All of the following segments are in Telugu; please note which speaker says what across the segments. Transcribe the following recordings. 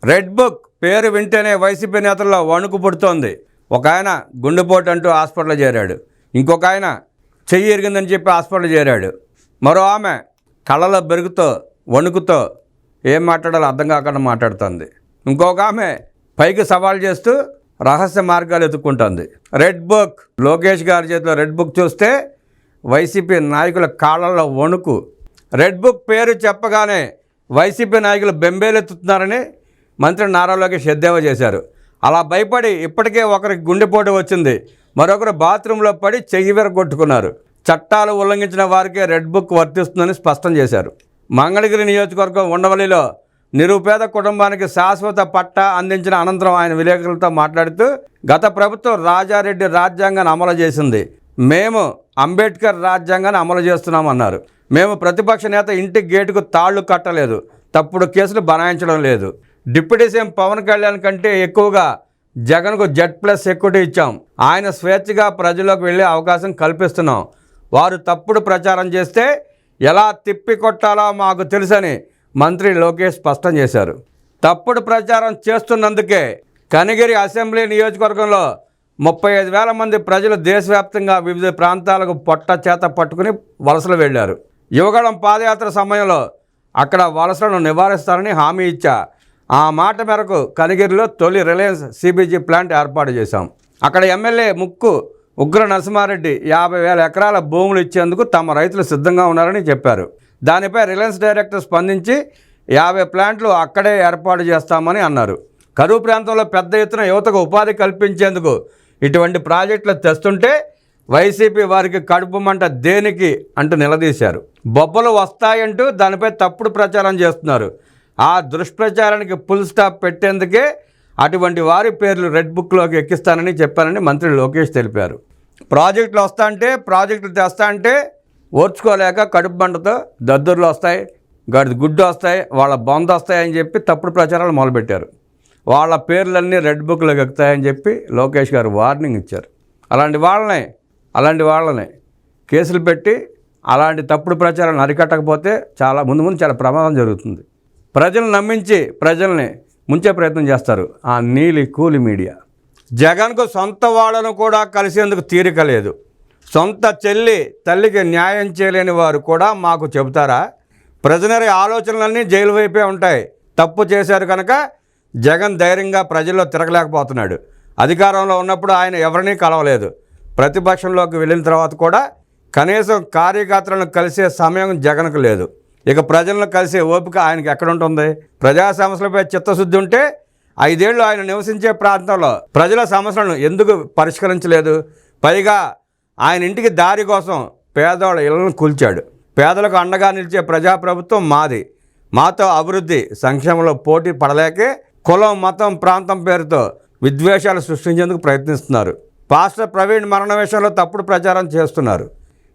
Speaker 1: రెడ్ బుక్ పేరు వింటేనే వైసీపీ నేతల్లో వణుకు పుడుతోంది. ఒక ఆయన గుండెపోటు అంటూ హాస్పిటల్ చేరాడు. ఇంకొక ఆయన చెయ్యి ఇరిగిందని చెప్పి హాస్పిటల్ చేరాడు. మరో ఆమె కళ్ళలో బెరుగుతో వణుకుతో ఏం మాట్లాడాలో అర్థం కాకుండా మాట్లాడుతుంది. ఇంకొక ఆమె పైకి సవాల్ చేస్తూ రహస్య మార్గాలు ఎత్తుక్కుంటుంది. రెడ్ బుక్ లోకేష్ గారి చేతిలో రెడ్ బుక్ చూస్తే వైసీపీ నాయకుల కాళ్ళల్లో వణుకు. రెడ్ బుక్ పేరు చెప్పగానే వైసీపీ నాయకులు బెంబేలెత్తుతున్నారని మంత్రి నారా లోకేష్ ఎద్దేవా చేశారు. అలా భయపడి ఇప్పటికే ఒకరికి గుండెపోటు వచ్చింది, మరొకరు బాత్రూంలో పడి చెయ్యి విరగొట్టుకున్నారు. చట్టాలు ఉల్లంఘించిన వారికే రెడ్ బుక్ వర్తిస్తుందని స్పష్టం చేశారు. మంగళగిరి నియోజకవర్గం ఉండవల్లిలో నిరుపేద కుటుంబానికి శాశ్వత పట్టా అందించిన అనంతరం ఆయన విలేకరులతో మాట్లాడుతూ, గత ప్రభుత్వం రాజారెడ్డి రాజ్యాంగాన్ని అమలు చేసింది, మేము అంబేద్కర్ రాజ్యాంగాన్ని అమలు చేస్తున్నామన్నారు. మేము ప్రతిపక్ష నేత ఇంటి గేటుకు తాళ్లు కట్టలేదు, తప్పుడు కేసులు బనాయించడం లేదు. డిప్యూటీ సీఎం పవన్ కళ్యాణ్ కంటే ఎక్కువగా జగన్కు Z+ సెక్యూరిటీ ఇచ్చాం. ఆయన స్వేచ్ఛగా ప్రజల్లోకి వెళ్ళే అవకాశం కల్పిస్తున్నాం. వారు తప్పుడు ప్రచారం చేస్తే ఎలా తిప్పికొట్టాలో మాకు తెలుసని మంత్రి లోకేష్ స్పష్టం చేశారు. తప్పుడు ప్రచారం చేస్తున్నందుకే కనిగిరి అసెంబ్లీ నియోజకవర్గంలో 35,000 మంది ప్రజలు దేశవ్యాప్తంగా వివిధ ప్రాంతాలకు పొట్ట చేత పట్టుకుని వలసలు వెళ్ళారు. యువగళం పాదయాత్ర సమయంలో అక్కడ వలసలను నివారిస్తారని హామీ ఇచ్చా. ఆ మాట మేరకు కనిగిరిలో తొలి రిలయన్స్ CBG ప్లాంట్ ఏర్పాటు చేశాం. అక్కడ ఎమ్మెల్యే ముక్కు ఉగ్ర నరసింహారెడ్డి 50,000 ఎకరాల భూములు ఇచ్చేందుకు తమ రైతులు సిద్ధంగా ఉన్నారని చెప్పారు. దానిపై రిలయన్స్ డైరెక్టర్ స్పందించి 50 ప్లాంట్లు అక్కడే ఏర్పాటు చేస్తామని అన్నారు. కరువు ప్రాంతంలో పెద్ద ఎత్తున యువతకు ఉపాధి కల్పించేందుకు ఇటువంటి ప్రాజెక్టులు తెస్తుంటే వైసీపీ వారికి కడుపు మంట దేనికి అంటూ నిలదీశారు. బొబ్బలు వస్తాయంటూ దానిపై తప్పుడు ప్రచారం చేస్తున్నారు. ఆ దుష్ప్రచారానికి ఫుల్ స్టాప్ పెట్టేందుకే అటువంటి వారి పేర్లు రెడ్ బుక్లోకి ఎక్కిస్తానని చెప్పానని మంత్రి లోకేష్ తెలిపారు. ప్రాజెక్టులు వస్తాయంటే ప్రాజెక్టులు తెస్తాయంటే ఓర్చుకోలేక కడుపు మంటతో దద్దుర్లు వస్తాయి, గుడ్డు వస్తాయి, వాళ్ళ బొంద వస్తాయని చెప్పి తప్పుడు ప్రచారాలు మొదలుపెట్టారు. వాళ్ళ పేర్లన్నీ రెడ్ బుక్లోకి ఎక్కుతాయని చెప్పి లోకేష్ గారు వార్నింగ్ ఇచ్చారు. అలాంటి వాళ్ళని కేసులు పెట్టి అలాంటి తప్పుడు ప్రచారాలను అరికట్టకపోతే ముందు చాలా ప్రమాదం జరుగుతుంది. ప్రజలను నమ్మించి ప్రజల్ని ముంచే ప్రయత్నం చేస్తారు ఆ నీలి కూలి మీడియా. జగన్కు సొంత వాళ్ళను కూడా కలిసేందుకు తీరిక లేదు. సొంత తల్లికి న్యాయం చేయలేని వారు కూడా మాకు చెబుతారా? ప్రజనరీ ఆలోచనలన్నీ జైలు వైపే ఉంటాయి. తప్పు చేశారు కనుక జగన్ ధైర్యంగా ప్రజల్లో తిరగలేకపోతున్నాడు. అధికారంలో ఉన్నప్పుడు ఆయన ఎవరినీ కలవలేదు. ప్రతిపక్షంలోకి వెళ్ళిన తర్వాత కూడా కనీసం కార్యకర్తలను కలిసే సమయం జగన్కు లేదు. ఇక ప్రజలను కలిసే ఓపిక ఆయనకి ఎక్కడుంటుంది? ప్రజా సమస్యలపై చిత్తశుద్ధి ఉంటే 5 ఏళ్ళు ఆయన నివసించే ప్రాంతంలో ప్రజల సమస్యలను ఎందుకు పరిష్కరించలేదు? పైగా ఆయన ఇంటికి దారి కోసం పేదవాళ్ళ ఇళ్లను కూల్చాడు. పేదలకు అండగా నిలిచే ప్రజాప్రభుత్వం మాది. మాతో అభివృద్ధి సంక్షేమంలో పోటీ పడలేకే కులం, మతం, ప్రాంతం పేరుతో విద్వేషాలు సృష్టించేందుకు ప్రయత్నిస్తున్నారు. పాస్టర్ ప్రవీణ్ మరణ విషయంలో తప్పుడు ప్రచారం చేస్తున్నారు.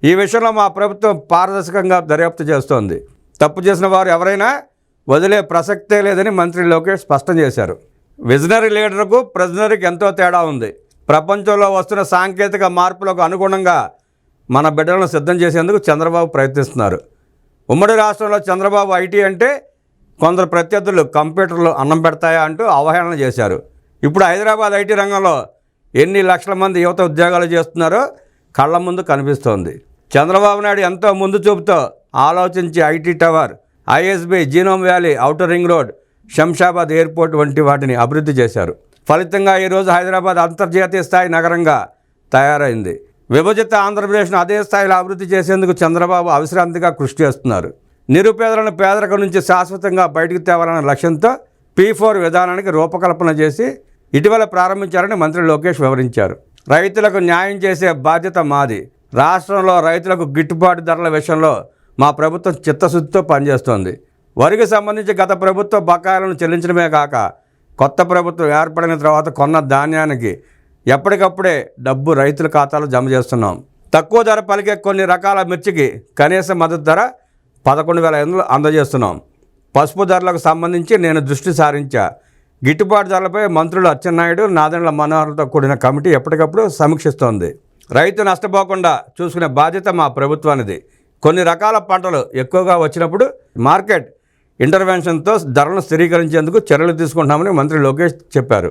Speaker 1: ఈ విషయంలో మా ప్రభుత్వం పారదర్శకంగా దర్యాప్తు చేస్తోంది. తప్పు చేసిన వారు ఎవరైనా వదిలే ప్రసక్తే లేదని మంత్రి లోకేష్ స్పష్టం చేశారు. విజనరీ లీడర్కు ప్రజనరీకి ఎంతో తేడా ఉంది. ప్రపంచంలో వస్తున్న సాంకేతిక మార్పులకు అనుగుణంగా మన బిడ్డలను సిద్ధం చేసేందుకు చంద్రబాబు ప్రయత్నిస్తున్నారు. ఉమ్మడి రాష్ట్రంలో చంద్రబాబు ఐటీ అంటే కొందరు ప్రత్యర్థులు కంప్యూటర్లు అన్నం పెడతాయా అంటూ అవహేళన చేశారు. ఇప్పుడు హైదరాబాద్ ఐటీ రంగంలో ఎన్ని లక్షల మంది యువత ఉద్యోగాలు చేస్తున్నారో కళ్ళ ముందు కనిపిస్తోంది. చంద్రబాబు నాయుడు ఎంతో ముందు చూపుతో ఆలోచించి IT tower, ISB, genome valley, outer ring road, Shamshabad airport వంటి వాటిని అభివృద్ధి చేశారు. ఫలితంగా ఈరోజు హైదరాబాద్ అంతర్జాతీయ స్థాయి నగరంగా తయారైంది. విభజిత ఆంధ్రప్రదేశ్ను అదే స్థాయిలో అభివృద్ధి చేసేందుకు చంద్రబాబు అవిశ్రాంతిగా కృషి చేస్తున్నారు. నిరుపేదలను పేదరికం నుంచి శాశ్వతంగా బయటకు తేవాలన్న లక్ష్యంతో P4 విధానానికి రూపకల్పన చేసి ఇటీవల ప్రారంభించారని మంత్రి లోకేష్ వివరించారు. రైతులకు న్యాయం చేసే బాధ్యత మాది. రాష్ట్రంలో రైతులకు గిట్టుబాటు ధరల విషయంలో మా ప్రభుత్వం చిత్తశుద్ధితో పనిచేస్తోంది. వరికి సంబంధించి గత ప్రభుత్వ బకాయిలను చెల్లించడమే కాక కొత్త ప్రభుత్వం ఏర్పడిన తర్వాత కొన్న ధాన్యానికి ఎప్పటికప్పుడే డబ్బు రైతుల ఖాతాలో జమ చేస్తున్నాం. తక్కువ ధర పలికే కొన్ని రకాల మిర్చికి కనీస మద్దతు ధర 11,500 అందజేస్తున్నాం. పసుపు ధరలకు సంబంధించి నేను దృష్టి సారించా. గిట్టుబాటు ధరలపై మంత్రులు అచ్చెన్నాయుడు, నాదెండ్ల మనోహర్లతో కూడిన కమిటీ ఎప్పటికప్పుడు సమీక్షిస్తోంది. రైతు నష్టపోకుండా చూసుకునే బాధ్యత మా ప్రభుత్వానిది. కొన్ని రకాల పంటలు ఎక్కువగా వచ్చినప్పుడు మార్కెట్ ఇంటర్వెన్షన్తో ధరలను స్థిరీకరించేందుకు చర్యలు తీసుకుంటామని మంత్రి లోకేష్ చెప్పారు.